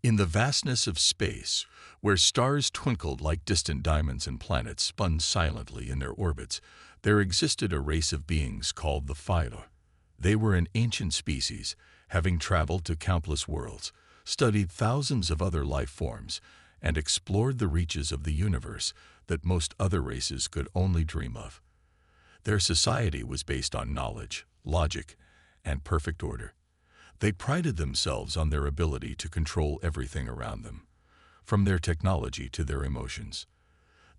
In the vastness of space, where stars twinkled like distant diamonds and planets spun silently in their orbits, there existed a race of beings called the Philo. They were an ancient species, having traveled to countless worlds, studied thousands of other life forms, and explored the reaches of the universe that most other races could only dream of. Their society was based on knowledge, logic, and perfect order. They prided themselves on their ability to control everything around them, from their technology to their emotions.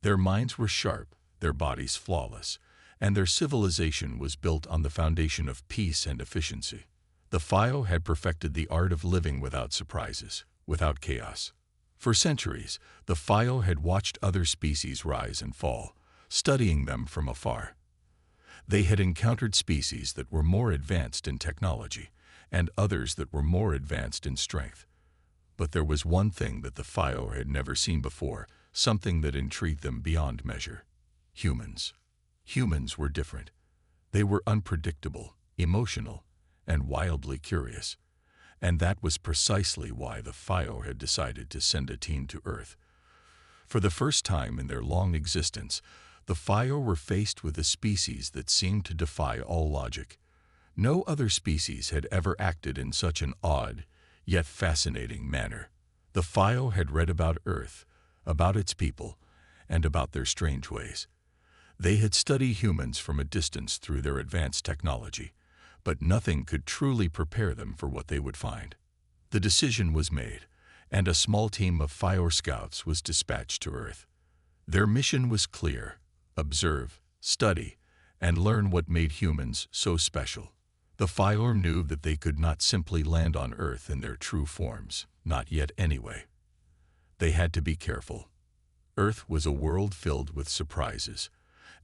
Their minds were sharp, their bodies flawless, and their civilization was built on the foundation of peace and efficiency. The Philo had perfected the art of living without surprises, without chaos. For centuries, the Philo had watched other species rise and fall, studying them from afar. They had encountered species that were more advanced in technology, and others that were more advanced in strength. But there was one thing that the Philo had never seen before, something that intrigued them beyond measure. Humans. Humans were different. They were unpredictable, emotional, and wildly curious. And that was precisely why the Philo had decided to send a team to Earth. For the first time in their long existence, the Philo were faced with a species that seemed to defy all logic. No other species had ever acted in such an odd, yet fascinating manner. The Philo had read about Earth, about its people, and about their strange ways. They had studied humans from a distance through their advanced technology, but nothing could truly prepare them for what they would find. The decision was made, and a small team of Philo scouts was dispatched to Earth. Their mission was clear: observe, study, and learn what made humans so special. The Philo knew that they could not simply land on Earth in their true forms, not yet anyway. They had to be careful. Earth was a world filled with surprises,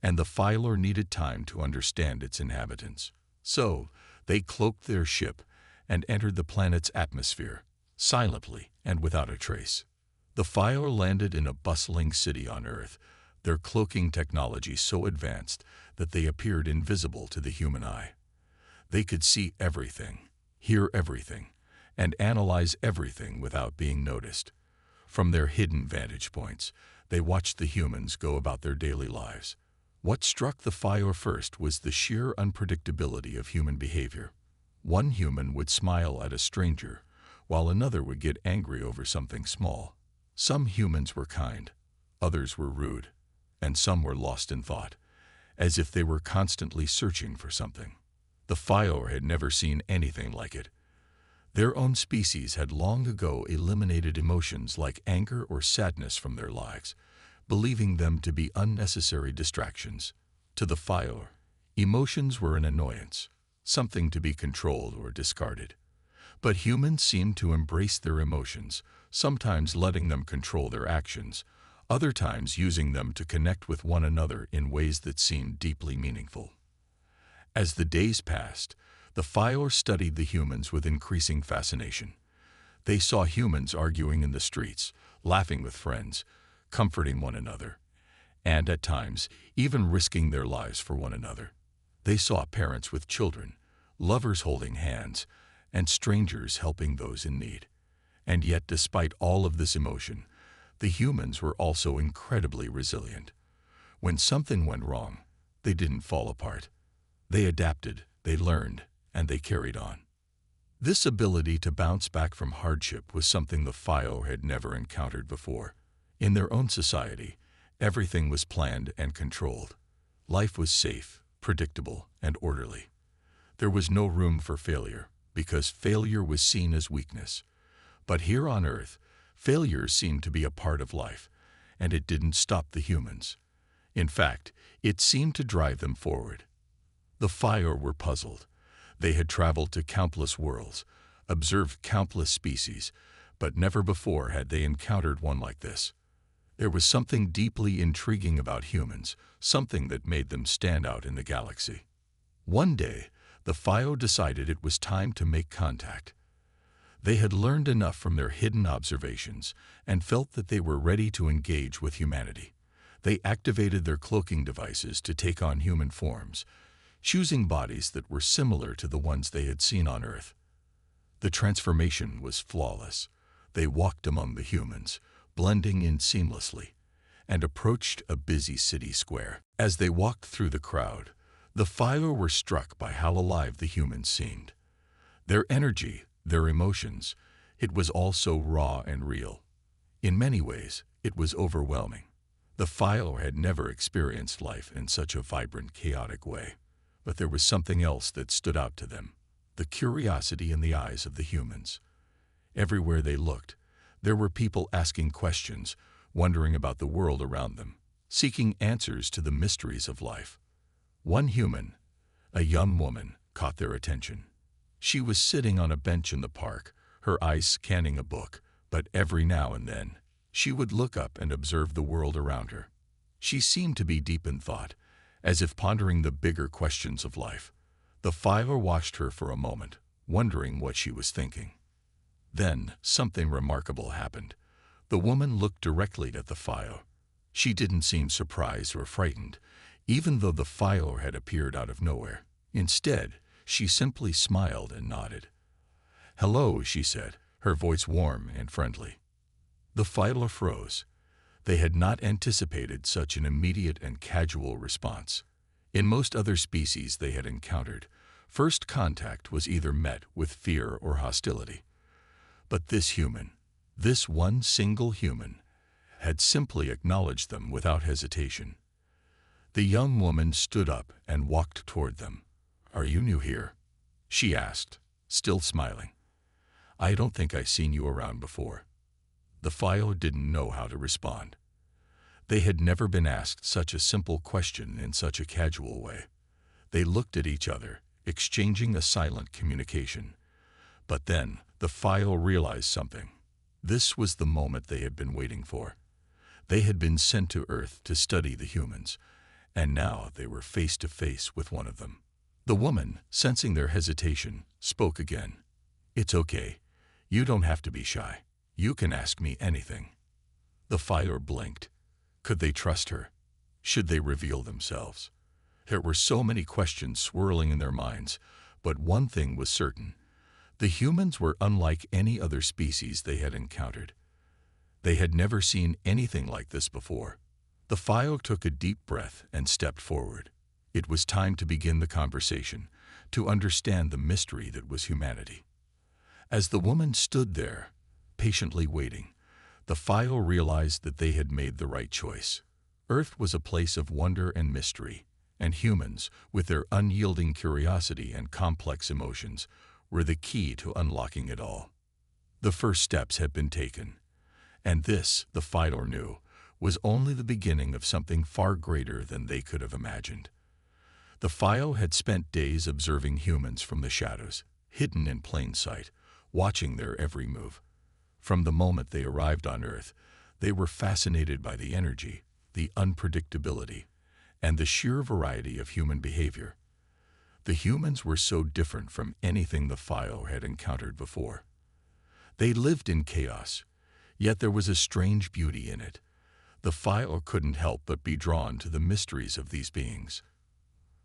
and the Philo needed time to understand its inhabitants. So, they cloaked their ship and entered the planet's atmosphere, silently and without a trace. The Philo landed in a bustling city on Earth, their cloaking technology so advanced that they appeared invisible to the human eye. They could see everything, hear everything, and analyze everything without being noticed. From their hidden vantage points, they watched the humans go about their daily lives. What struck the Philo first was the sheer unpredictability of human behavior. One human would smile at a stranger, while another would get angry over something small. Some humans were kind, others were rude, and some were lost in thought, as if they were constantly searching for something. The Philo had never seen anything like it. Their own species had long ago eliminated emotions like anger or sadness from their lives, believing them to be unnecessary distractions. To the Philo, emotions were an annoyance, something to be controlled or discarded. But humans seemed to embrace their emotions, sometimes letting them control their actions, other times using them to connect with one another in ways that seemed deeply meaningful. As the days passed, the Philo studied the humans with increasing fascination. They saw humans arguing in the streets, laughing with friends, comforting one another, and at times even risking their lives for one another. They saw parents with children, lovers holding hands, and strangers helping those in need. And yet, despite all of this emotion, the humans were also incredibly resilient. When something went wrong, they didn't fall apart. They adapted, they learned, and they carried on. This ability to bounce back from hardship was something the Philo had never encountered before. In their own society, everything was planned and controlled. Life was safe, predictable, and orderly. There was no room for failure, because failure was seen as weakness. But here on Earth, failure seemed to be a part of life, and it didn't stop the humans. In fact, it seemed to drive them forward. The Philo were puzzled. They had traveled to countless worlds, observed countless species, but never before had they encountered one like this. There was something deeply intriguing about humans, something that made them stand out in the galaxy. One day, the Philo decided it was time to make contact. They had learned enough from their hidden observations and felt that they were ready to engage with humanity. They activated their cloaking devices to take on human forms, choosing bodies that were similar to the ones they had seen on Earth. The transformation was flawless. They walked among the humans, blending in seamlessly, and approached a busy city square. As they walked through the crowd, the five were struck by how alive the humans seemed. Their energy, their emotions, it was all so raw and real. In many ways, it was overwhelming. The five had never experienced life in such a vibrant, chaotic way. But there was something else that stood out to them, the curiosity in the eyes of the humans. Everywhere they looked, there were people asking questions, wondering about the world around them, seeking answers to the mysteries of life. One human, a young woman, caught their attention. She was sitting on a bench in the park, her eyes scanning a book, but every now and then, she would look up and observe the world around her. She seemed to be deep in thought, as if pondering the bigger questions of life. The five watched her for a moment, wondering what she was thinking. Then, something remarkable happened. The woman looked directly at the five. She didn't seem surprised or frightened, even though the five had appeared out of nowhere. Instead, she simply smiled and nodded. "Hello," she said, her voice warm and friendly. The five froze. They had not anticipated such an immediate and casual response. In most other species they had encountered, first contact was either met with fear or hostility. But this human, this one single human, had simply acknowledged them without hesitation. The young woman stood up and walked toward them. "Are you new here?" she asked, still smiling. "I don't think I've seen you around before." The five didn't know how to respond. They had never been asked such a simple question in such a casual way. They looked at each other, exchanging a silent communication. But then, the five realized something. This was the moment they had been waiting for. They had been sent to Earth to study the humans, and now they were face to face with one of them. The woman, sensing their hesitation, spoke again. "It's okay. You don't have to be shy. You can ask me anything." The five blinked. Could they trust her? Should they reveal themselves? There were so many questions swirling in their minds, but one thing was certain. The humans were unlike any other species they had encountered. They had never seen anything like this before. The five took a deep breath and stepped forward. It was time to begin the conversation, to understand the mystery that was humanity. As the woman stood there, patiently waiting, the five realized that they had made the right choice. Earth was a place of wonder and mystery, and humans, with their unyielding curiosity and complex emotions, were the key to unlocking it all. The first steps had been taken, and this, the five knew, was only the beginning of something far greater than they could have imagined. The five had spent days observing humans from the shadows, hidden in plain sight, watching their every move. From the moment they arrived on Earth, they were fascinated by the energy, the unpredictability, and the sheer variety of human behavior. The humans were so different from anything the five had encountered before. They lived in chaos, yet there was a strange beauty in it. The five couldn't help but be drawn to the mysteries of these beings.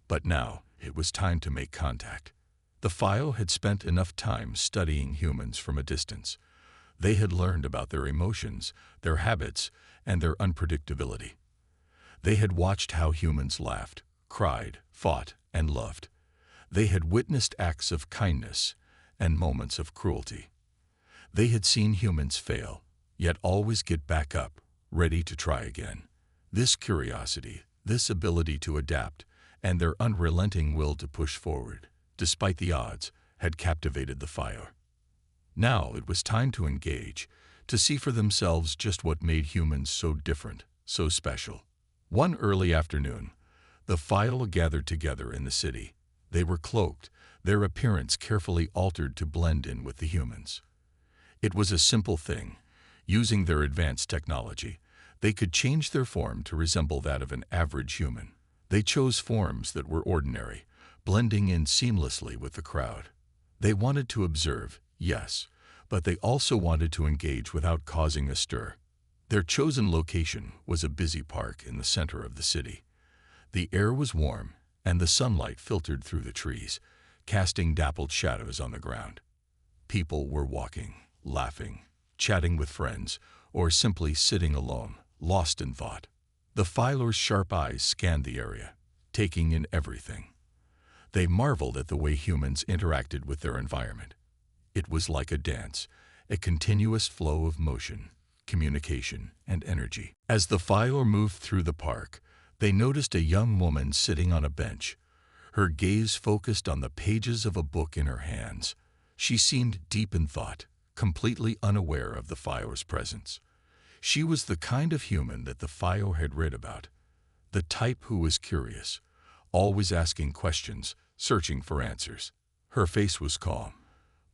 But now it was time to make contact. The five had spent enough time studying humans from a distance. They had learned about their emotions, their habits, and their unpredictability. They had watched how humans laughed, cried, fought, and loved. They had witnessed acts of kindness and moments of cruelty. They had seen humans fail, yet always get back up, ready to try again. This curiosity, this ability to adapt, and their unrelenting will to push forward, despite the odds, had captivated the five. Now it was time to engage, to see for themselves just what made humans so different, so special. One early afternoon, the five gathered together in the city. They were cloaked, their appearance carefully altered to blend in with the humans. It was a simple thing. Using their advanced technology, they could change their form to resemble that of an average human. They chose forms that were ordinary, blending in seamlessly with the crowd. They wanted to observe, yes, but they also wanted to engage without causing a stir. Their chosen location was a busy park in the center of the city. The air was warm, and the sunlight filtered through the trees, casting dappled shadows on the ground. People were walking, laughing, chatting with friends, or simply sitting alone, lost in thought. The Phylor's sharp eyes scanned the area, taking in everything. They marveled at the way humans interacted with their environment. It was like a dance, a continuous flow of motion, communication, and energy. As the Phylor moved through the park, they noticed a young woman sitting on a bench, her gaze focused on the pages of a book in her hands. She seemed deep in thought, completely unaware of the Phylor's presence. She was the kind of human that the Phylor had read about, the type who was curious, always asking questions, searching for answers. Her face was calm,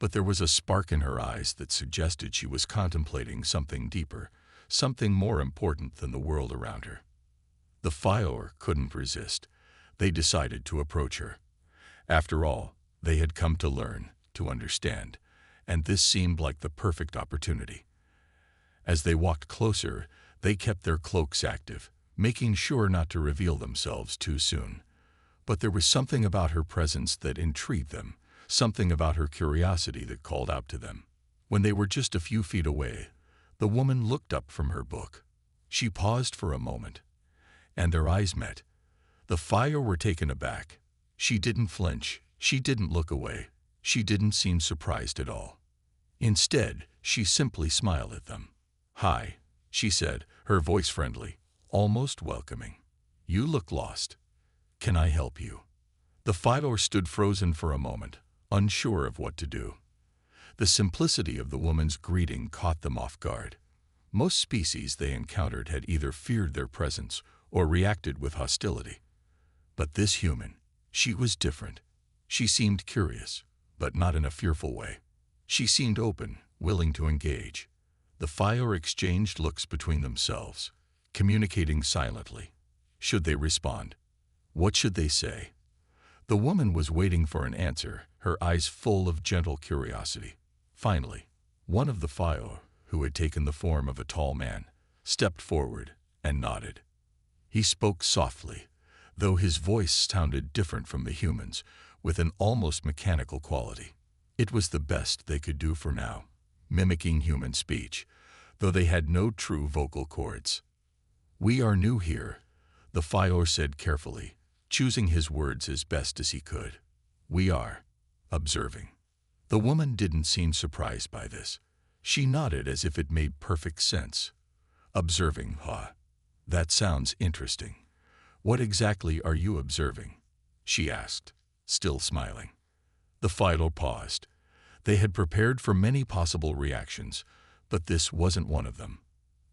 but there was a spark in her eyes that suggested she was contemplating something deeper, something more important than the world around her. The Phylor couldn't resist. They decided to approach her. After all, they had come to learn, to understand, and this seemed like the perfect opportunity. As they walked closer, they kept their cloaks active, making sure not to reveal themselves too soon. But there was something about her presence that intrigued them, something about her curiosity that called out to them. When they were just a few feet away, the woman looked up from her book. She paused for a moment, and their eyes met. The Phylor were taken aback. She didn't flinch. She didn't look away. She didn't seem surprised at all. Instead, she simply smiled at them. "Hi," she said, her voice friendly, almost welcoming. "You look lost. Can I help you?" The Phylor stood frozen for a moment, unsure of what to do. The simplicity of the woman's greeting caught them off guard. Most species they encountered had either feared their presence or reacted with hostility. But this human, she was different. She seemed curious, but not in a fearful way. She seemed open, willing to engage. The Phylor exchanged looks between themselves, communicating silently. Should they respond? What should they say? The woman was waiting for an answer, her eyes full of gentle curiosity. Finally, one of the Phylor, who had taken the form of a tall man, stepped forward and nodded. He spoke softly, though his voice sounded different from the humans, with an almost mechanical quality. It was the best they could do for now, mimicking human speech, though they had no true vocal cords. "We are new here," the Phylor said carefully, choosing his words as best as he could. "We are observing." The woman didn't seem surprised by this. She nodded as if it made perfect sense. "Observing, huh? That sounds interesting. What exactly are you observing?" she asked, still smiling. The Phylor paused. They had prepared for many possible reactions, but this wasn't one of them.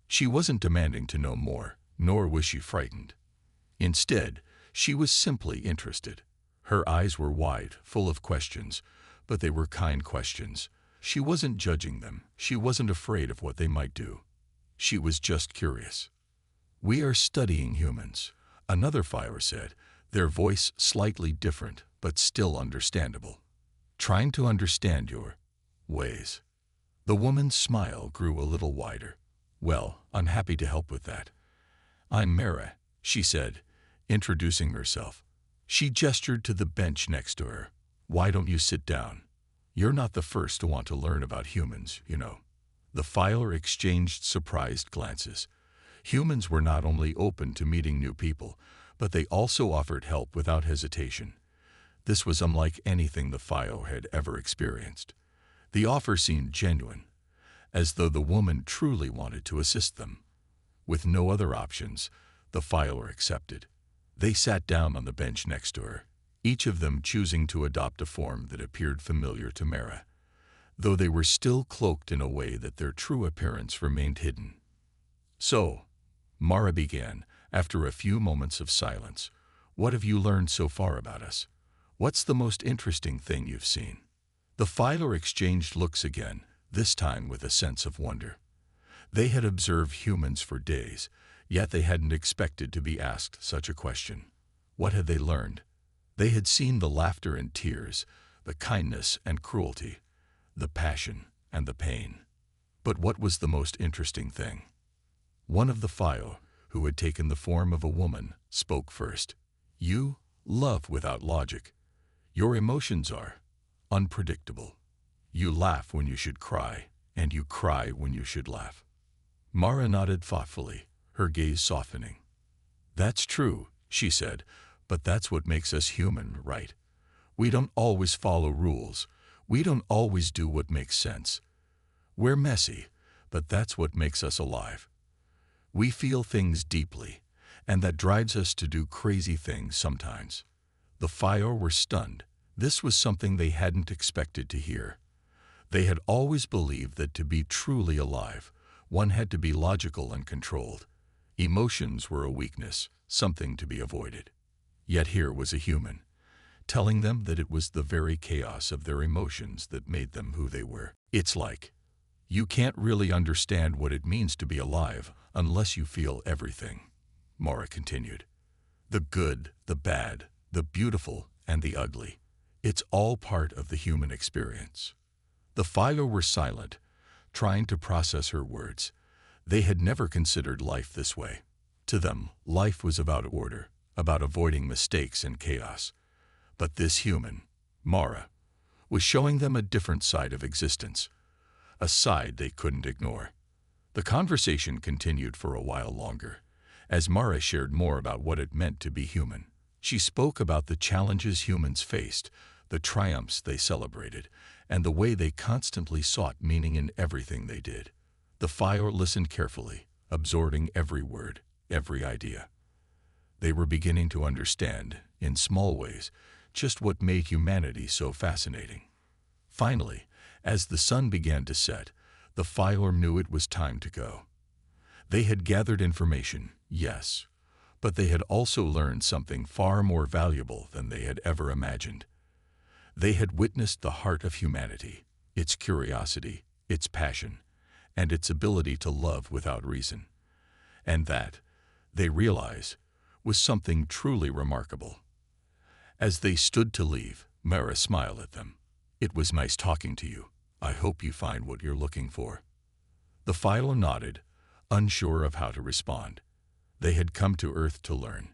She wasn't demanding to know more, nor was she frightened. Instead, she was simply interested. Her eyes were wide, full of questions, but they were kind questions. She wasn't judging them. She wasn't afraid of what they might do. She was just curious. "We are studying humans," another Phylor said, their voice slightly different, but still understandable. "Trying to understand your ways." The woman's smile grew a little wider. "Well, I'm happy to help with that. I'm Mara," she said, introducing herself. She gestured to the bench next to her. "Why don't you sit down? You're not the first to want to learn about humans, you know." The Phylor exchanged surprised glances. Humans were not only open to meeting new people, but they also offered help without hesitation. This was unlike anything the Phylor had ever experienced. The offer seemed genuine, as though the woman truly wanted to assist them. With no other options, the Phylor accepted. They sat down on the bench next to her, each of them choosing to adopt a form that appeared familiar to Mara, though they were still cloaked in a way that their true appearance remained hidden. "So," Mara began, after a few moments of silence, "what have you learned so far about us? What's the most interesting thing you've seen?" The Phylor exchanged looks again, this time with a sense of wonder. They had observed humans for days, yet they hadn't expected to be asked such a question. What had they learned? They had seen the laughter and tears, the kindness and cruelty, the passion and the pain. But what was the most interesting thing? One of the Phylor, who had taken the form of a woman, spoke first. "You love without logic. Your emotions are unpredictable. You laugh when you should cry. and you cry when you should laugh. Mara nodded thoughtfully, her gaze softening. That's true, she said, but that's what makes us human, right? We don't always follow rules. We don't always do what makes sense. We're messy, but that's what makes us alive. We feel things deeply, and that drives us to do crazy things sometimes. The Fire were stunned. This was something they hadn't expected to hear. They had always believed that to be truly alive, one had to be logical and controlled. Emotions were a weakness, something to be avoided. Yet here was a human, telling them that it was the very chaos of their emotions that made them who they were. It's like, you can't really understand what it means to be alive unless you feel everything, Mara continued. The good, the bad, the beautiful, and the ugly. It's all part of the human experience. The Fire were silent, trying to process her words. They had never considered life this way. To them, life was about order, about avoiding mistakes and chaos. But this human, Mara, was showing them a different side of existence, a side they couldn't ignore. The conversation continued for a while longer, as Mara shared more about what it meant to be human. She spoke about the challenges humans faced, the triumphs they celebrated, and the way they constantly sought meaning in everything they did. The Fire listened carefully, absorbing every word, every idea. They were beginning to understand, in small ways, just what made humanity so fascinating. Finally, as the sun began to set, the Fire knew it was time to go. They had gathered information, yes, but they had also learned something far more valuable than they had ever imagined. They had witnessed the heart of humanity, its curiosity, its passion, and its ability to love without reason. And that, they realized, was something truly remarkable. As they stood to leave, Mara smiled at them. It was nice talking to you. I hope you find what you're looking for. The Fire nodded, unsure of how to respond. They had come to Earth to learn,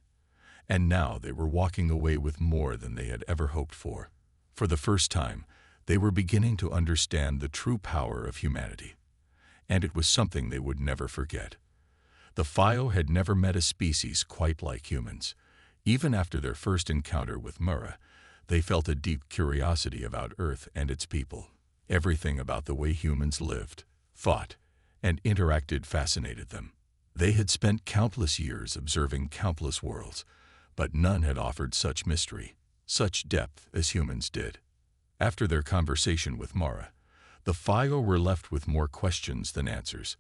and now they were walking away with more than they had ever hoped for. For the first time, they were beginning to understand the true power of humanity, and it was something they would never forget. The Fire had never met a species quite like humans. Even after their first encounter with Mara, they felt a deep curiosity about Earth and its people. Everything about the way humans lived, thought, and interacted fascinated them. They had spent countless years observing countless worlds, but none had offered such mystery, such depth as humans did. After their conversation with Mara, the Fire were left with more questions than answers.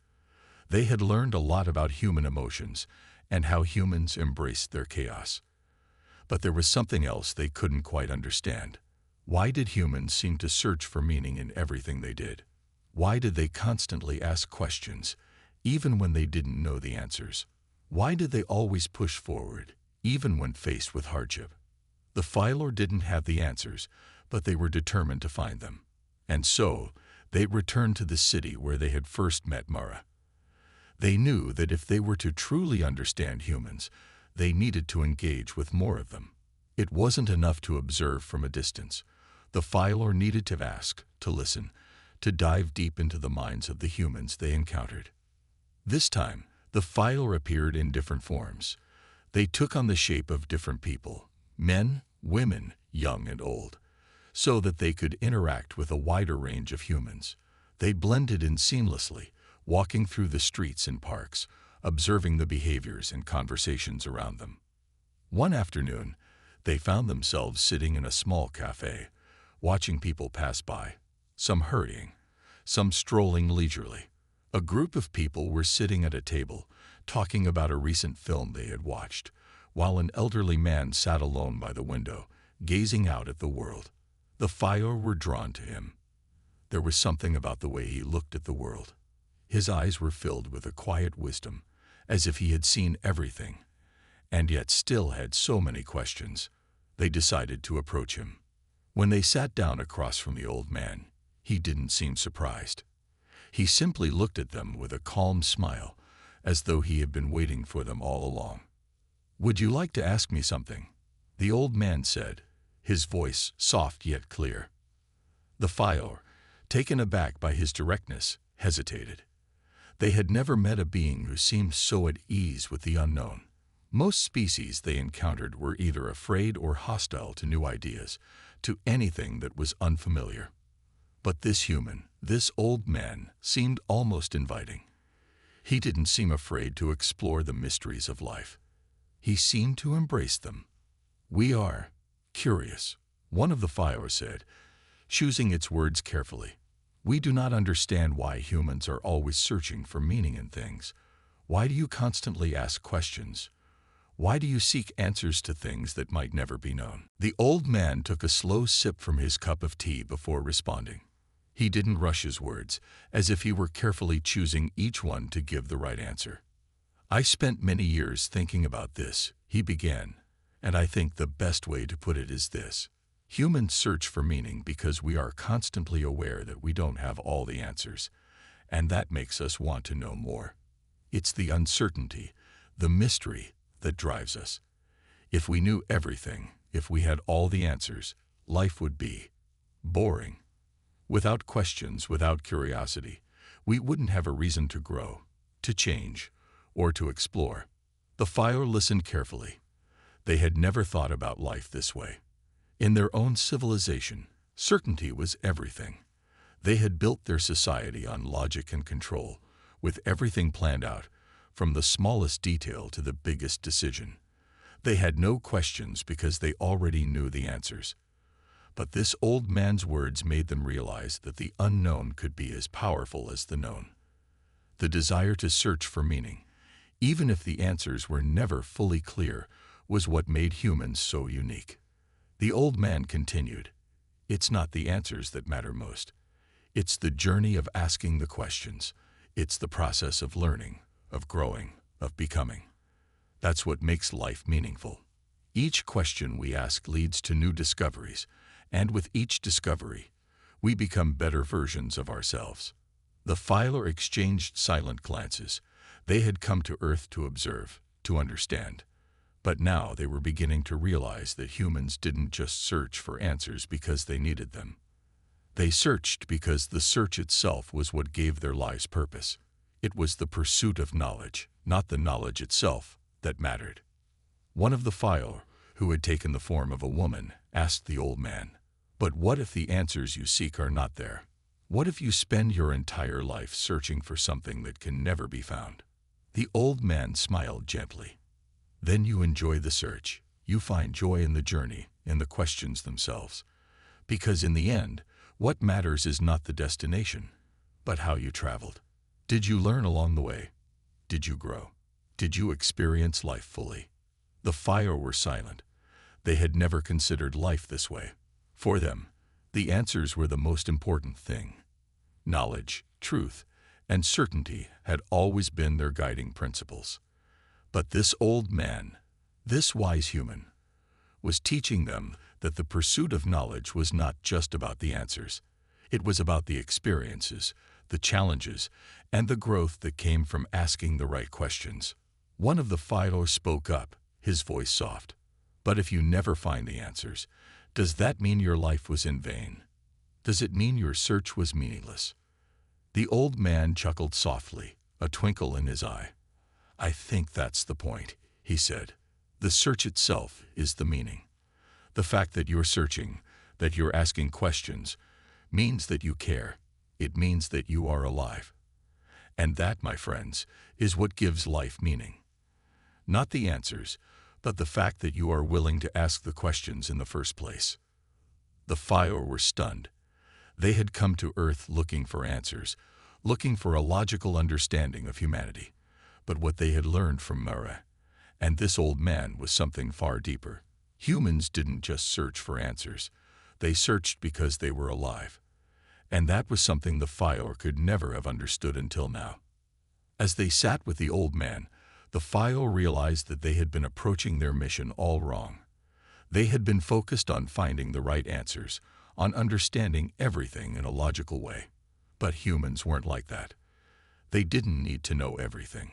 They had learned a lot about human emotions and how humans embraced their chaos. But there was something else they couldn't quite understand. Why did humans seem to search for meaning in everything they did? Why did they constantly ask questions, even when they didn't know the answers? Why did they always push forward, even when faced with hardship? The Fire didn't have the answers, but they were determined to find them. And so, they returned to the city where they had first met Mara. They knew that if they were to truly understand humans, they needed to engage with more of them. It wasn't enough to observe from a distance. The Fire needed to ask, to listen, to dive deep into the minds of the humans they encountered. This time, the Fire appeared in different forms. They took on the shape of different people, men, women, young and old, so that they could interact with a wider range of humans. They blended in seamlessly, walking through the streets and parks, observing the behaviors and conversations around them. One afternoon, they found themselves sitting in a small cafe, watching people pass by, some hurrying, some strolling leisurely. A group of people were sitting at a table, talking about a recent film they had watched, while an elderly man sat alone by the window, gazing out at the world. The Fire were drawn to him. There was something about the way he looked at the world. His eyes were filled with a quiet wisdom, as if he had seen everything, and yet still had so many questions. They decided to approach him. When they sat down across from the old man, he didn't seem surprised. He simply looked at them with a calm smile, as though he had been waiting for them all along. "Would you like to ask me something?" the old man said, his voice soft yet clear. The Fire, taken aback by his directness, hesitated. They had never met a being who seemed so at ease with the unknown. Most species they encountered were either afraid or hostile to new ideas, to anything that was unfamiliar. But this human, this old man, seemed almost inviting. He didn't seem afraid to explore the mysteries of life. He seemed to embrace them. "We are curious," one of the Fire said, choosing its words carefully. "We do not understand why humans are always searching for meaning in things. Why do you constantly ask questions? Why do you seek answers to things that might never be known?" The old man took a slow sip from his cup of tea before responding. He didn't rush his words, as if he were carefully choosing each one to give the right answer. "I spent many years thinking about this," he began, "and I think the best way to put it is this. Humans search for meaning because we are constantly aware that we don't have all the answers, and that makes us want to know more. It's the uncertainty, the mystery, that drives us. If we knew everything, if we had all the answers, life would be boring. Without questions, without curiosity, we wouldn't have a reason to grow, to change, or to explore." The Fire listened carefully. They had never thought about life this way. In their own civilization, certainty was everything. They had built their society on logic and control, with everything planned out, from the smallest detail to the biggest decision. They had no questions because they already knew the answers. But this old man's words made them realize that the unknown could be as powerful as the known. The desire to search for meaning, even if the answers were never fully clear, was what made humans so unique. The old man continued, "It's not the answers that matter most. It's the journey of asking the questions. It's the process of learning, of growing, of becoming. That's what makes life meaningful. Each question we ask leads to new discoveries, and with each discovery, we become better versions of ourselves." The Fire exchanged silent glances. They had come to Earth to observe, to understand. But now they were beginning to realize that humans didn't just search for answers because they needed them. They searched because the search itself was what gave their lives purpose. It was the pursuit of knowledge, not the knowledge itself, that mattered. One of the Fire, who had taken the form of a woman, asked the old man, "But what if the answers you seek are not there? What if you spend your entire life searching for something that can never be found?" The old man smiled gently. "Then you enjoy the search. You find joy in the journey, in the questions themselves. Because in the end, what matters is not the destination, but how you traveled. Did you learn along the way? Did you grow? Did you experience life fully?" The Fire were silent. They had never considered life this way. For them, the answers were the most important thing. Knowledge, truth, and certainty had always been their guiding principles. But this old man, this wise human, was teaching them that the pursuit of knowledge was not just about the answers. It was about the experiences, the challenges, and the growth that came from asking the right questions. One of the Fire spoke up, his voice soft. "But if you never find the answers, does that mean your life was in vain? Does it mean your search was meaningless?" The old man chuckled softly, a twinkle in his eye. "I think that's the point," he said. "The search itself is the meaning. The fact that you're searching, that you're asking questions, means that you care. It means that you are alive. And that, my friends, is what gives life meaning. Not the answers, but the fact that you are willing to ask the questions in the first place." The Fire were stunned. They had come to Earth looking for answers, looking for a logical understanding of humanity. But what they had learned from Murrah and this old man was something far deeper. Humans didn't just search for answers. They searched because they were alive. And that was something the Fire could never have understood until now. As they sat with the old man, the Fire realized that they had been approaching their mission all wrong. They had been focused on finding the right answers, on understanding everything in a logical way. But humans weren't like that. They didn't need to know everything.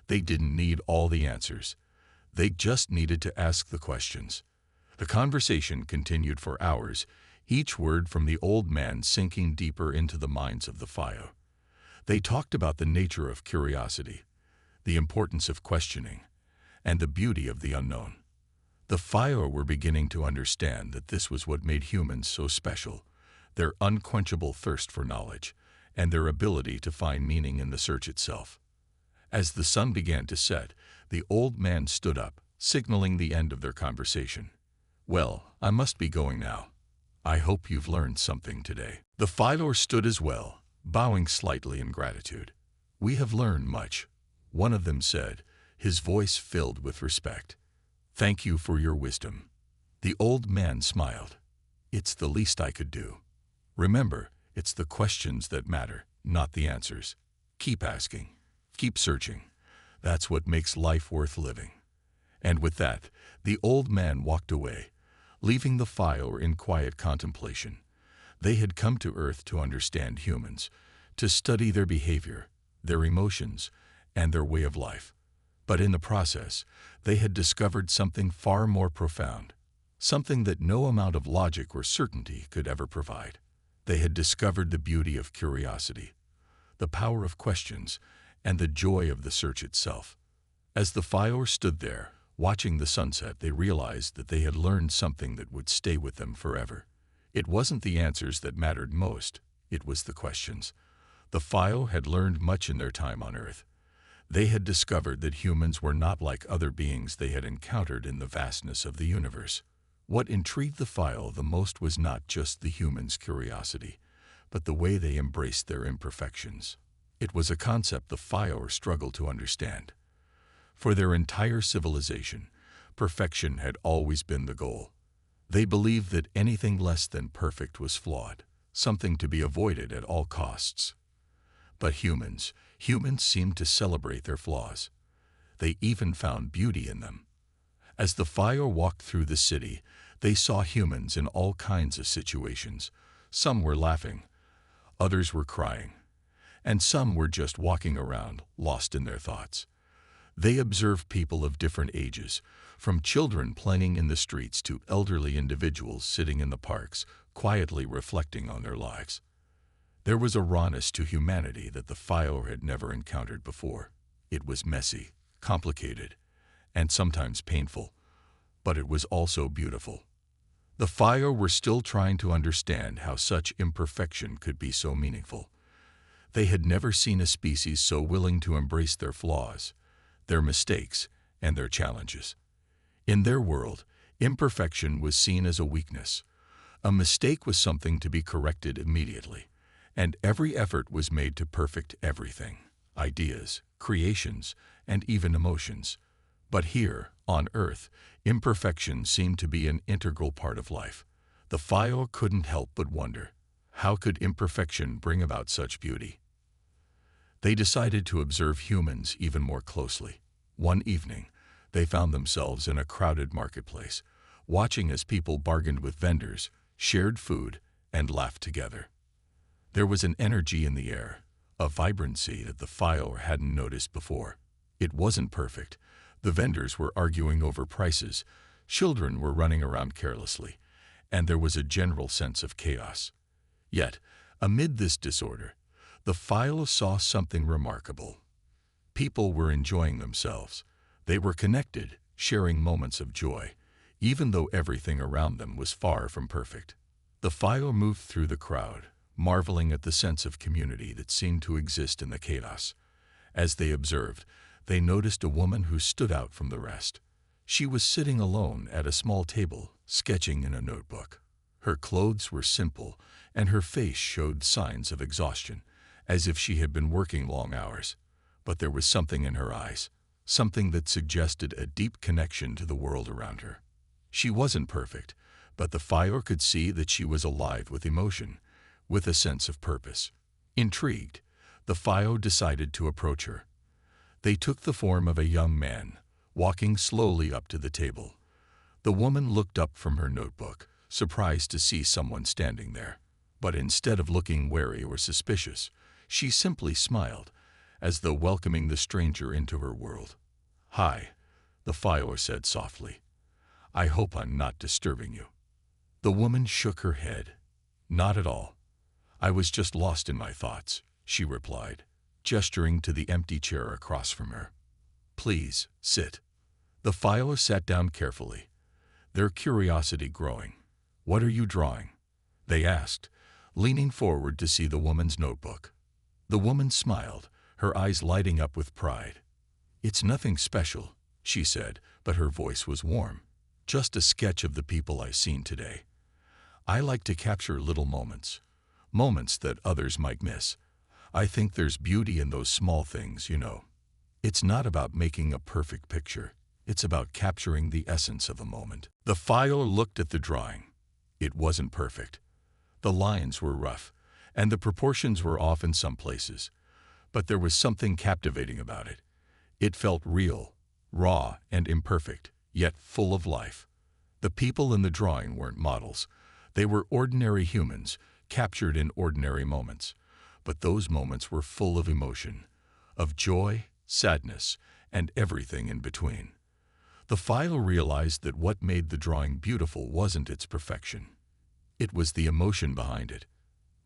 They didn't need all the answers. They just needed to ask the questions. The conversation continued for hours, each word from the old man sinking deeper into the minds of the Fire. They talked about the nature of curiosity, the importance of questioning, and the beauty of the unknown. The Fire were beginning to understand that this was what made humans so special, their unquenchable thirst for knowledge, and their ability to find meaning in the search itself. As the sun began to set, the old man stood up, signaling the end of their conversation. "Well, I must be going now. I hope you've learned something today." The Philor stood as well, bowing slightly in gratitude. "We have learned much," one of them said, his voice filled with respect. "Thank you for your wisdom." The old man smiled. "It's the least I could do. Remember, it's the questions that matter, not the answers. Keep asking. Keep searching. That's what makes life worth living." And with that, the old man walked away, leaving the Fire in quiet contemplation. They had come to Earth to understand humans, to study their behavior, their emotions, and their way of life. But in the process, they had discovered something far more profound, something that no amount of logic or certainty could ever provide. They had discovered the beauty of curiosity, the power of questions, and the joy of the search itself. As the Fire stood there, watching the sunset, they realized that they had learned something that would stay with them forever. It wasn't the answers that mattered most, it was the questions. The Fire had learned much in their time on Earth. They had discovered that humans were not like other beings they had encountered in the vastness of the universe. What intrigued the Fire the most was not just the humans' curiosity, but the way they embraced their imperfections. It was a concept the Fire struggled to understand. For their entire civilization, perfection had always been the goal. They believed that anything less than perfect was flawed, something to be avoided at all costs. But humans seemed to celebrate their flaws. They even found beauty in them. As the Fire walked through the city, they saw humans in all kinds of situations. Some were laughing, others were crying, and some were just walking around, lost in their thoughts. They observed people of different ages, from children playing in the streets to elderly individuals sitting in the parks, quietly reflecting on their lives. There was a rawness to humanity that the Fire had never encountered before. It was messy, complicated, and sometimes painful, but it was also beautiful. The Fire were still trying to understand how such imperfection could be so meaningful. They had never seen a species so willing to embrace their flaws, their mistakes, and their challenges. In their world, imperfection was seen as a weakness. A mistake was something to be corrected immediately, and every effort was made to perfect everything: ideas, creations, and even emotions. But here, on Earth, imperfection seemed to be an integral part of life. The Fire couldn't help but wonder, how could imperfection bring about such beauty? They decided to observe humans even more closely. One evening, they found themselves in a crowded marketplace, watching as people bargained with vendors, shared food, and laughed together. There was an energy in the air, a vibrancy that the Fire hadn't noticed before. It wasn't perfect. The vendors were arguing over prices, children were running around carelessly, and there was a general sense of chaos. Yet, amid this disorder, the Fire saw something remarkable. People were enjoying themselves. They were connected, sharing moments of joy, even though everything around them was far from perfect. The Fire moved through the crowd, marveling at the sense of community that seemed to exist in the chaos. As they observed, they noticed a woman who stood out from the rest. She was sitting alone at a small table, sketching in a notebook. Her clothes were simple, and her face showed signs of exhaustion, as if she had been working long hours. But there was something in her eyes, something that suggested a deep connection to the world around her. She wasn't perfect, but the Fire could see that she was alive with emotion, with a sense of purpose. Intrigued, the Fire decided to approach her. They took the form of a young man, walking slowly up to the table. The woman looked up from her notebook, surprised to see someone standing there. But instead of looking wary or suspicious, she simply smiled, as though welcoming the stranger into her world. "Hi," the Fire said softly. "I hope I'm not disturbing you." The woman shook her head. "Not at all. I was just lost in my thoughts," she replied. gesturing to the empty chair across from her. "Please, sit." The filer sat down carefully, their curiosity growing. "What are you drawing?" they asked, leaning forward to see the woman's notebook. The woman smiled, her eyes lighting up with pride. "It's nothing special," she said, but her voice was warm. "Just a sketch of the people I've seen today. I like to capture little moments, moments that others might miss. I think there's beauty in those small things, you know. It's not about making a perfect picture. It's about capturing the essence of a moment." The filer looked at the drawing. It wasn't perfect. The lines were rough, and the proportions were off in some places. But there was something captivating about it. It felt real, raw, and imperfect, yet full of life. The people in the drawing weren't models. They were ordinary humans, captured in ordinary moments. But those moments were full of emotion, of joy, sadness, and everything in between. The filer realized that what made the drawing beautiful wasn't its perfection. It was the emotion behind it.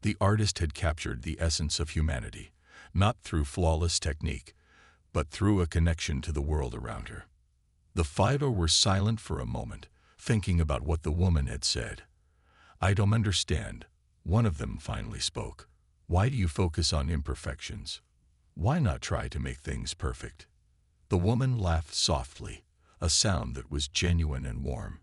The artist had captured the essence of humanity, not through flawless technique, but through a connection to the world around her. The filer were silent for a moment, thinking about what the woman had said. "I don't understand," one of them finally spoke. "Why do you focus on imperfections? Why not try to make things perfect?" The woman laughed softly, a sound that was genuine and warm.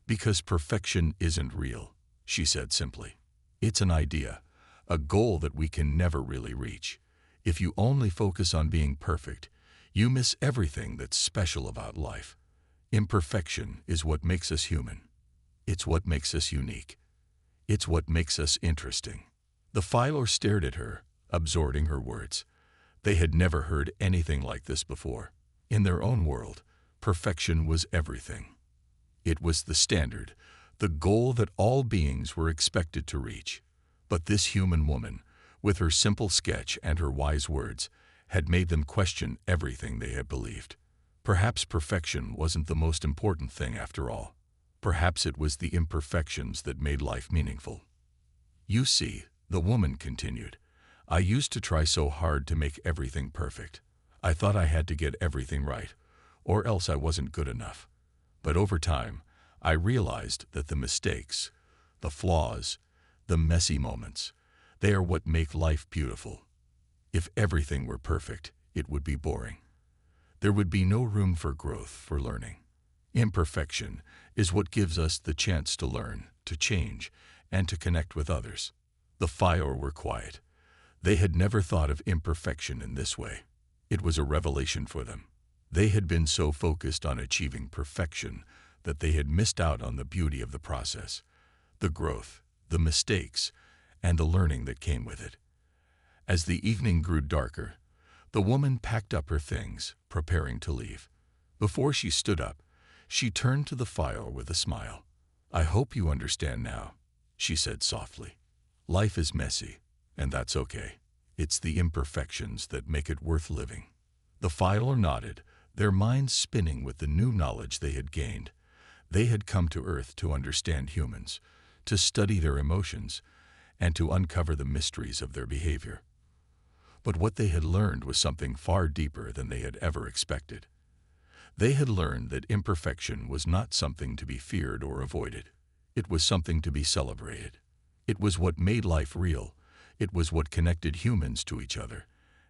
"Because perfection isn't real," she said simply. "It's an idea, a goal that we can never really reach. If you only focus on being perfect, you miss everything that's special about life. Imperfection is what makes us human. It's what makes us unique. It's what makes us interesting." The filer stared at her, absorbing her words. They had never heard anything like this before. In their own world, perfection was everything. It was the standard, the goal that all beings were expected to reach. But this human woman, with her simple sketch and her wise words, had made them question everything they had believed. Perhaps perfection wasn't the most important thing after all. Perhaps it was the imperfections that made life meaningful. "You see," the woman continued, "I used to try so hard to make everything perfect. I thought I had to get everything right, or else I wasn't good enough. But over time, I realized that the mistakes, the flaws, the messy moments, they are what make life beautiful. If everything were perfect, it would be boring. There would be no room for growth, for learning. Imperfection is what gives us the chance to learn, to change, and to connect with others." The filer were quiet. They had never thought of imperfection in this way. It was a revelation for them. They had been so focused on achieving perfection that they had missed out on the beauty of the process, the growth, the mistakes, and the learning that came with it. As the evening grew darker, the woman packed up her things, preparing to leave. Before she stood up, she turned to the filer with a smile. "I hope you understand now," she said softly. "Life is messy, and that's okay. It's the imperfections that make it worth living." The filer nodded, their minds spinning with the new knowledge they had gained. They had come to Earth to understand humans, to study their emotions, and to uncover the mysteries of their behavior. But what they had learned was something far deeper than they had ever expected. They had learned that imperfection was not something to be feared or avoided. It was something to be celebrated. It was what made life real. It was what connected humans to each other.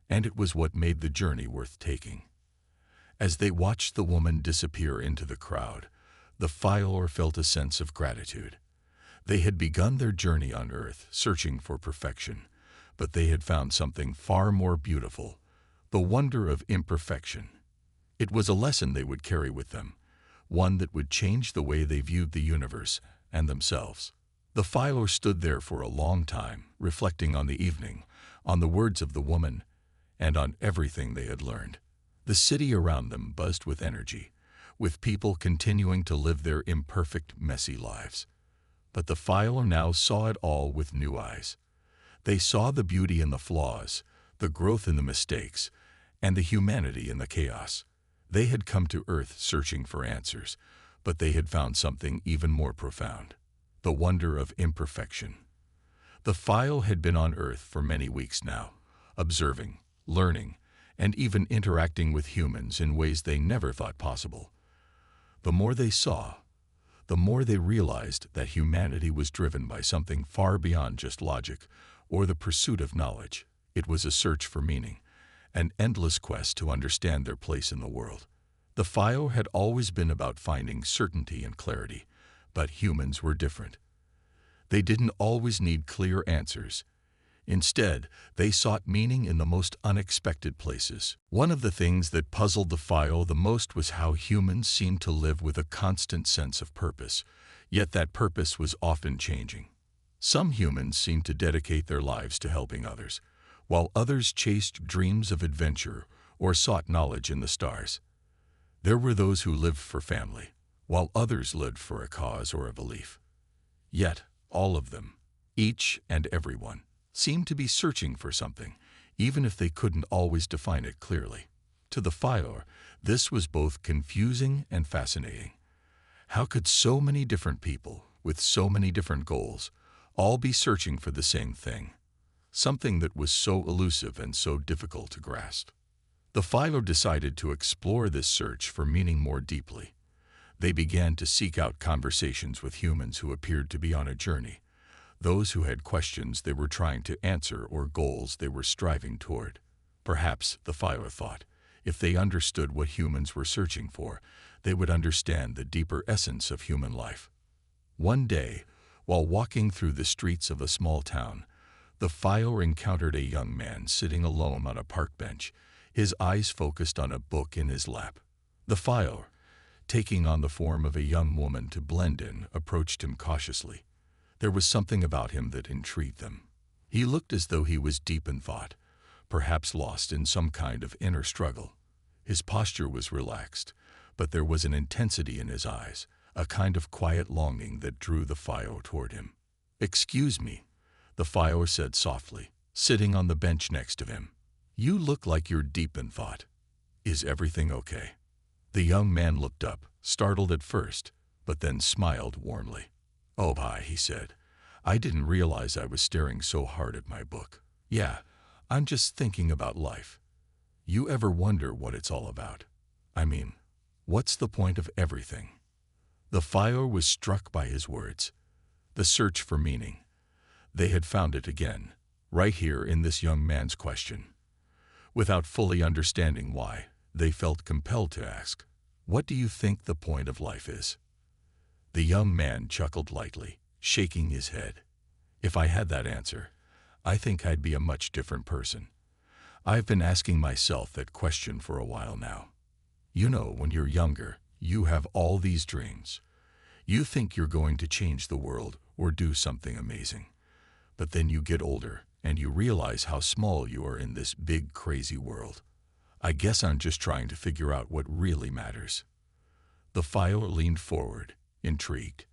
And it was what made the journey worth taking. As they watched the woman disappear into the crowd, the filer felt a sense of gratitude. They had begun their journey on Earth, searching for perfection, but they had found something far more beautiful, the wonder of imperfection. It was a lesson they would carry with them, one that would change the way they viewed the universe and themselves. The filer stood there for a long time, reflecting on the evening, on the words of the woman, and on everything they had learned. The city around them buzzed with energy, with people continuing to live their imperfect, messy lives. But the filer now saw it all with new eyes. They saw the beauty in the flaws, the growth in the mistakes, and the humanity in the chaos. They had come to Earth searching for answers, but they had found something even more profound: the wonder of imperfection. The filer had been on Earth for many weeks now, observing, learning, and even interacting with humans in ways they never thought possible. The more they saw, the more they realized that humanity was driven by something far beyond just logic or the pursuit of knowledge. It was a search for meaning, an endless quest to understand their place in the world. The FIO had always been about finding certainty and clarity, but humans were different. They didn't always need clear answers. Instead, they sought meaning in the most unexpected places. One of the things that puzzled the FIO the most was how humans seemed to live with a constant sense of purpose, yet that purpose was often changing. Some humans seemed to dedicate their lives to helping others, while others chased dreams of adventure or sought knowledge in the stars. There were those who lived for family, while others lived for a cause or a belief. Yet, all of them, each and every one, seemed to be searching for something, even if they couldn't always define it clearly. To the FIO, this was both confusing and fascinating. How could so many different people, with so many different goals, all be searching for the same thing? Something that was so elusive and so difficult to grasp. The FIO decided to explore this search for meaning more deeply. They began to seek out conversations with humans who appeared to be on a journey, those who had questions they were trying to answer or goals they were striving toward. Perhaps, the FIO thought, if they understood what humans were searching for, they would understand the deeper essence of human life. One day, while walking through the streets of a small town, the FIO encountered a young man sitting alone on a park bench, his eyes focused on a book in his lap. The FIO, taking on the form of a young woman to blend in, approached him cautiously. There was something about him that intrigued them. He looked as though he was deep in thought, perhaps lost in some kind of inner struggle. His posture was relaxed, but there was an intensity in his eyes, a kind of quiet longing that drew the FIO toward him. "Excuse me," the FIO said softly, sitting on the bench next to him. "You look like you're deep in thought. Is everything okay?" The young man looked up, startled at first, but then smiled warmly. "Oh, hi," he said. "I didn't realize I was staring so hard at my book. Yeah, I'm just thinking about life. You ever wonder what it's all about? I mean, what's the point of everything?" The FIO was struck by his words. The search for meaning. They had found it again, right here in this young man's question. Without fully understanding why, they felt compelled to ask, "What do you think the point of life is?" The young man chuckled lightly, shaking his head. "If I had that answer, I think I'd be a much different person. I've been asking myself that question for a while now. You know, when you're younger, you have all these dreams. You think you're going to change the world or do something amazing. But then you get older and you realize how small you are in this big, crazy world. I guess I'm just trying to figure out what really matters." The FIO leaned forward, intrigued.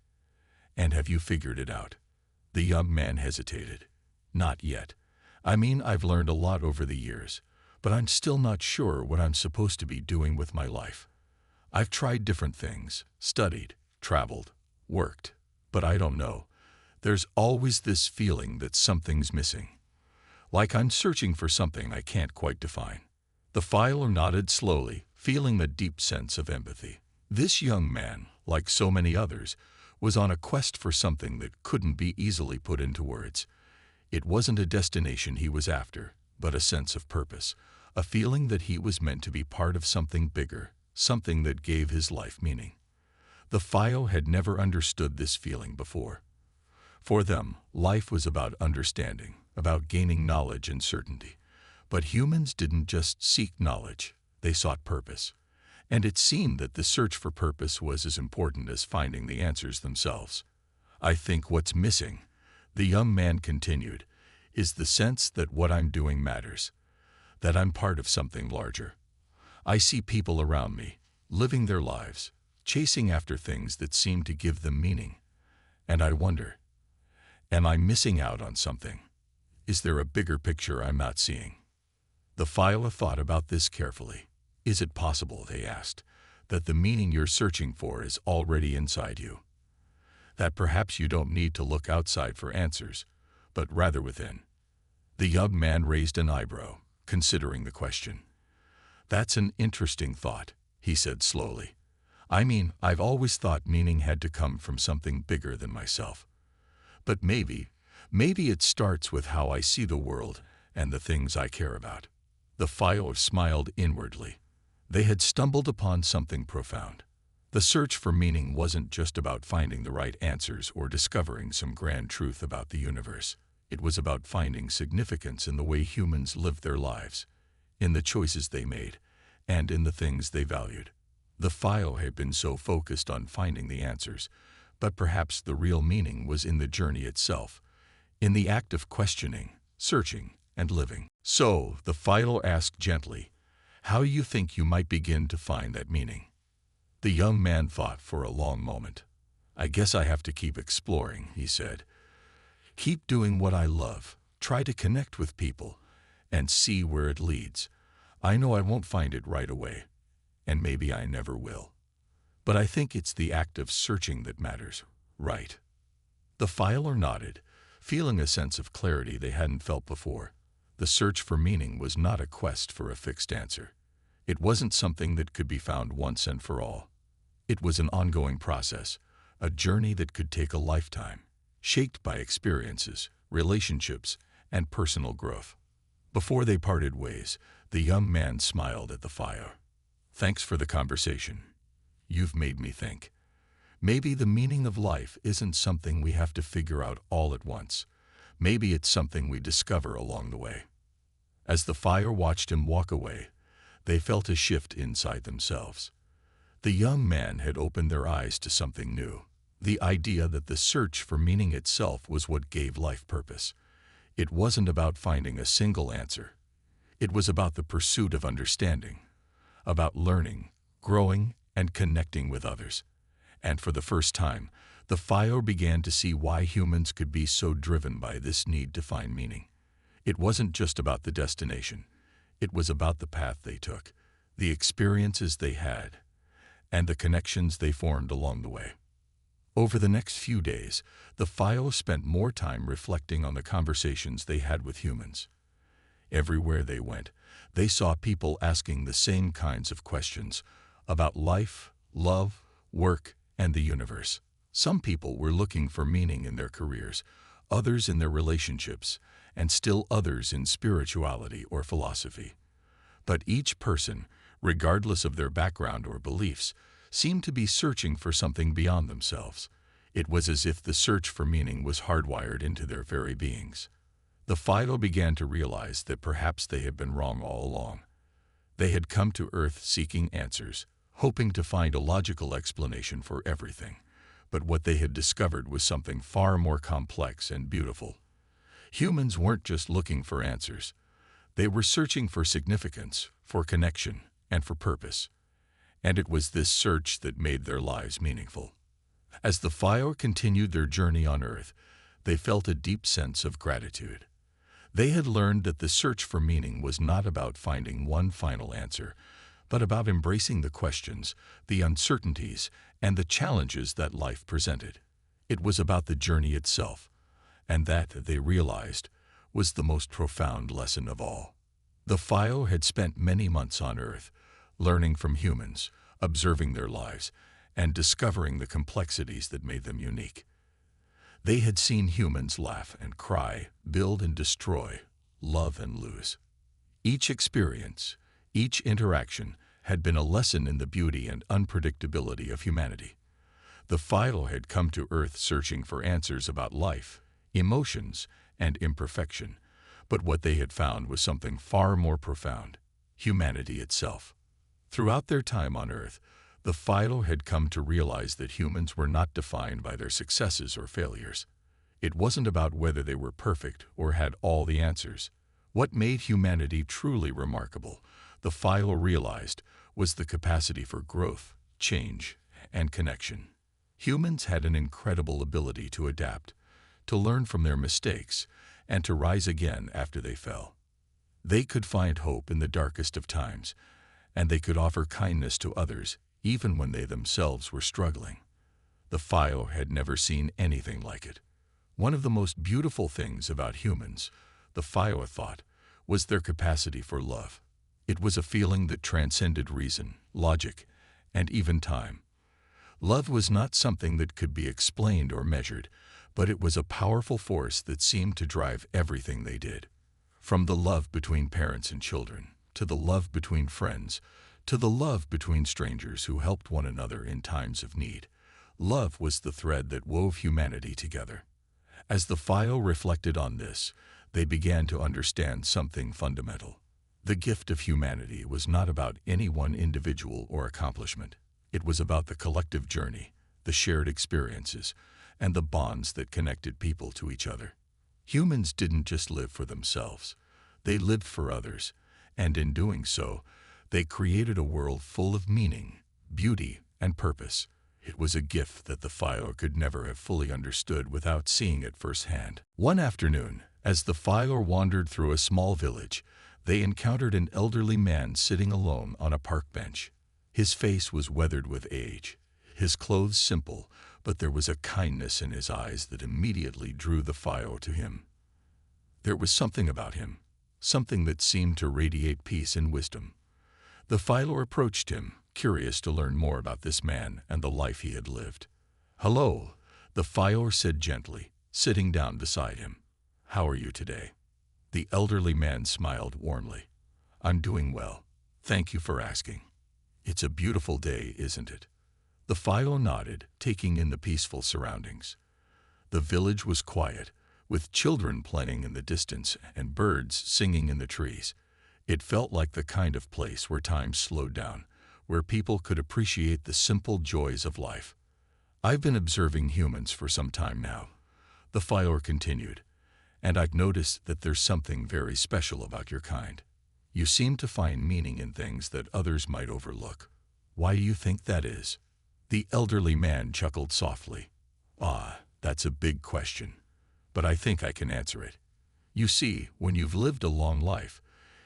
"And have you figured it out?" The young man hesitated. "Not yet. I mean, I've learned a lot over the years, but I'm still not sure what I'm supposed to be doing with my life. I've tried different things, studied, traveled, worked, but I don't know. There's always this feeling that something's missing. Like I'm searching for something I can't quite define." The FIO nodded slowly, feeling a deep sense of empathy. This young man, like so many others, was on a quest for something that couldn't be easily put into words. It wasn't a destination he was after, but a sense of purpose, a feeling that he was meant to be part of something bigger, something that gave his life meaning. The FIO had never understood this feeling before. For them, life was about understanding, about gaining knowledge and certainty. But humans didn't just seek knowledge, they sought purpose. And it seemed that the search for purpose was as important as finding the answers themselves. "I think what's missing," the young man continued, "is the sense that what I'm doing matters, that I'm part of something larger. I see people around me, living their lives, chasing after things that seem to give them meaning. And I wonder, am I missing out on something? Is there a bigger picture I'm not seeing?" The FIO thought about this carefully. "Is it possible," they asked, "that the meaning you're searching for is already inside you? That perhaps you don't need to look outside for answers, but rather within?" The young man raised an eyebrow. considering the question. "That's an interesting thought," he said slowly. "I mean, I've always thought meaning had to come from something bigger than myself. But maybe it starts with how I see the world and the things I care about." The Philo smiled inwardly. They had stumbled upon something profound. The search for meaning wasn't just about finding the right answers or discovering some grand truth about the universe. It was about finding significance in the way humans lived their lives, in the choices they made, and in the things they valued. The Philo had been so focused on finding the answers, but perhaps the real meaning was in the journey itself, in the act of questioning, searching, and living. "So," the Philo asked gently, "how do you think you might begin to find that meaning?" The young man thought for a long moment. "I guess I have to keep exploring," he said. "Keep doing what I love, try to connect with people, and see where it leads. I know I won't find it right away, and maybe I never will. But I think it's the act of searching that matters, right?" The Philo nodded, feeling a sense of clarity they hadn't felt before. The search for meaning was not a quest for a fixed answer. It wasn't something that could be found once and for all. It was an ongoing process, a journey that could take a lifetime, shaped by experiences, relationships, and personal growth. Before they parted ways, the young man smiled at the Philo. "Thanks for the conversation. You've made me think. Maybe the meaning of life isn't something we have to figure out all at once. Maybe it's something we discover along the way." As the Philo watched him walk away, they felt a shift inside themselves. The young man had opened their eyes to something new, the idea that the search for meaning itself was what gave life purpose. It wasn't about finding a single answer. It was about the pursuit of understanding, about learning, growing, and connecting with others. And for the first time, the Philo began to see why humans could be so driven by this need to find meaning. It wasn't just about the destination. It was about the path they took, the experiences they had, and the connections they formed along the way. Over the next few days, the Philo spent more time reflecting on the conversations they had with humans. Everywhere they went, they saw people asking the same kinds of questions about life, love, work, and the universe. Some people were looking for meaning in their careers, others in their relationships, and still others in spirituality or philosophy. But each person, regardless of their background or beliefs, seemed to be searching for something beyond themselves. It was as if the search for meaning was hardwired into their very beings. The Philo began to realize that perhaps they had been wrong all along. They had come to Earth seeking answers, hoping to find a logical explanation for everything. But what they had discovered was something far more complex and beautiful. Humans weren't just looking for answers. They were searching for significance, for connection, and for purpose. And it was this search that made their lives meaningful. As the Philo continued their journey on Earth, they felt a deep sense of gratitude. They had learned that the search for meaning was not about finding one final answer, but about embracing the questions, the uncertainties, and the challenges that life presented. It was about the journey itself, and that, they realized, was the most profound lesson of all. The Philo had spent many months on Earth, learning from humans, observing their lives, and discovering the complexities that made them unique. They had seen humans laugh and cry, build and destroy, love and lose. Each experience, each interaction, had been a lesson in the beauty and unpredictability of humanity. The Philo had come to Earth searching for answers about life, emotions, and imperfection, but what they had found was something far more profound: humanity itself. Throughout their time on Earth, the Philo had come to realize that humans were not defined by their successes or failures. It wasn't about whether they were perfect or had all the answers. What made humanity truly remarkable, the Philo realized, was the capacity for growth, change, and connection. Humans had an incredible ability to adapt, to learn from their mistakes, and to rise again after they fell. They could find hope in the darkest of times, and they could offer kindness to others even when they themselves were struggling. The Philo had never seen anything like it. One of the most beautiful things about humans, the Philo thought, was their capacity for love. It was a feeling that transcended reason, logic, and even time. Love was not something that could be explained or measured, but it was a powerful force that seemed to drive everything they did. From the love between parents and children, to the love between friends, to the love between strangers who helped one another in times of need, love was the thread that wove humanity together. As the file reflected on this, they began to understand something fundamental. The gift of humanity was not about any one individual or accomplishment. It was about the collective journey, the shared experiences, and the bonds that connected people to each other. Humans didn't just live for themselves. They lived for others, and in doing so, they created a world full of meaning, beauty, and purpose. It was a gift that the file could never have fully understood without seeing it firsthand. One afternoon, as the file wandered through a small village, they encountered an elderly man sitting alone on a park bench. His face was weathered with age, his clothes simple, but there was a kindness in his eyes that immediately drew the file to him. There was something about him, something that seemed to radiate peace and wisdom. The filer approached him, curious to learn more about this man and the life he had lived. "Hello," the filer said gently, sitting down beside him. "How are you today?" The elderly man smiled warmly. "I'm doing well. Thank you for asking. It's a beautiful day, isn't it?" The filer nodded, taking in the peaceful surroundings. The village was quiet, with children playing in the distance and birds singing in the trees. It felt like the kind of place where time slowed down, where people could appreciate the simple joys of life. "I've been observing humans for some time now," the filer continued, "and I've noticed that there's something very special about your kind. You seem to find meaning in things that others might overlook. Why do you think that is?" The elderly man chuckled softly. "Ah, that's a big question, but I think I can answer it. You see, when you've lived a long life,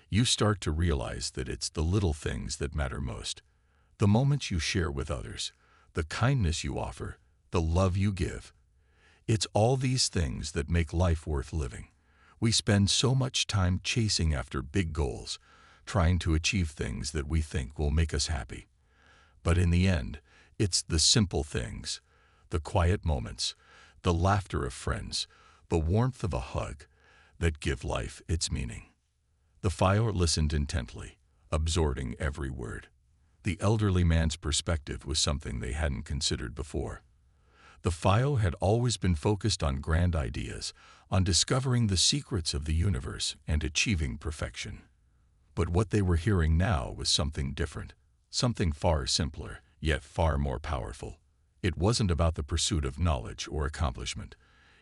you start to realize that it's the little things that matter most. The moments you share with others, the kindness you offer, the love you give. It's all these things that make life worth living. We spend so much time chasing after big goals, trying to achieve things that we think will make us happy. But in the end, it's the simple things, the quiet moments, the laughter of friends, the warmth of a hug, that give life its meaning." The filer listened intently, absorbing every word. The elderly man's perspective was something they hadn't considered before. The file had always been focused on grand ideas, on discovering the secrets of the universe and achieving perfection. But what they were hearing now was something different, something far simpler, yet far more powerful. It wasn't about the pursuit of knowledge or accomplishment.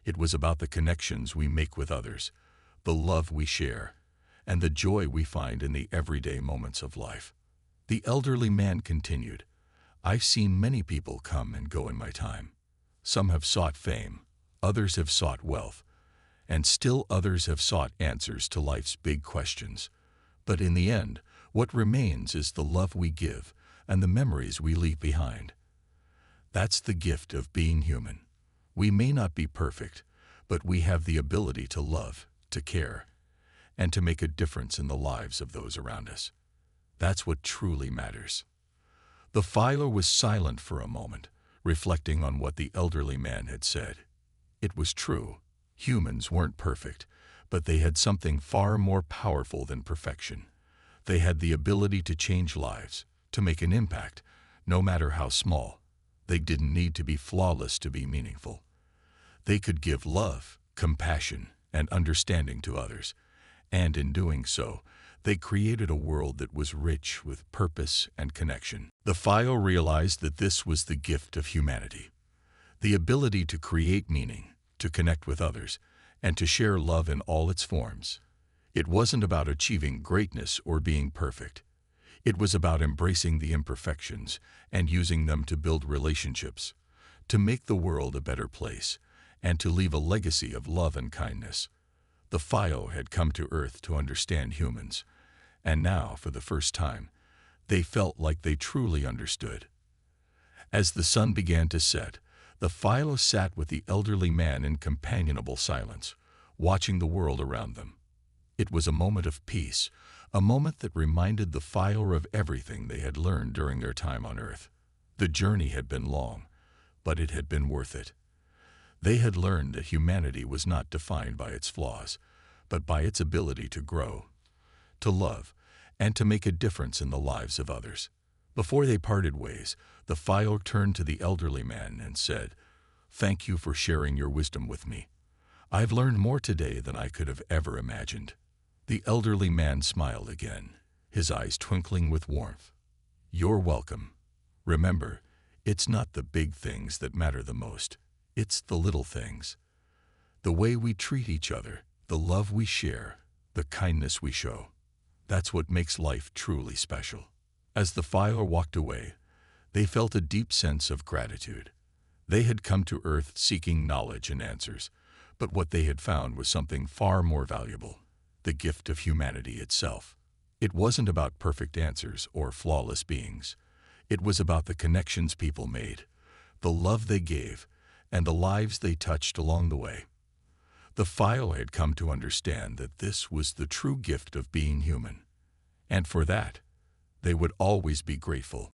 It was about the connections we make with others, the love we share, and the joy we find in the everyday moments of life. The elderly man continued, "I've seen many people come and go in my time. Some have sought fame, others have sought wealth, and still others have sought answers to life's big questions. But in the end, what remains is the love we give and the memories we leave behind. That's the gift of being human. We may not be perfect, but we have the ability to love, to care, and to make a difference in the lives of those around us. That's what truly matters." The filer was silent for a moment, reflecting on what the elderly man had said. It was true. Humans weren't perfect, but they had something far more powerful than perfection. They had the ability to change lives, to make an impact, no matter how small. They didn't need to be flawless to be meaningful. They could give love, compassion, and understanding to others, and in doing so, they created a world that was rich with purpose and connection. The file realized that this was the gift of humanity, the ability to create meaning, to connect with others, and to share love in all its forms. It wasn't about achieving greatness or being perfect. It was about embracing the imperfections and using them to build relationships, to make the world a better place, and to leave a legacy of love and kindness. The file had come to Earth to understand humans, and now, for the first time, they felt like they truly understood. As the sun began to set, the file sat with the elderly man in companionable silence, watching the world around them. It was a moment of peace, a moment that reminded the Fire of everything they had learned during their time on Earth. The journey had been long, but it had been worth it. They had learned that humanity was not defined by its flaws, but by its ability to grow, to love, and to make a difference in the lives of others. Before they parted ways, the Fire turned to the elderly man and said, "Thank you for sharing your wisdom with me. I've learned more today than I could have ever imagined." The elderly man smiled again, his eyes twinkling with warmth. "You're welcome. Remember, it's not the big things that matter the most. It's the little things. The way we treat each other, the love we share, the kindness we show. That's what makes life truly special." As the Fire walked away, they felt a deep sense of gratitude. They had come to Earth seeking knowledge and answers, but what they had found was something far more valuable: the gift of humanity itself. It wasn't about perfect answers or flawless beings. It was about the connections people made, the love they gave, and the lives they touched along the way. The Fire had come to understand that this was the true gift of being human, and for that, they would always be grateful.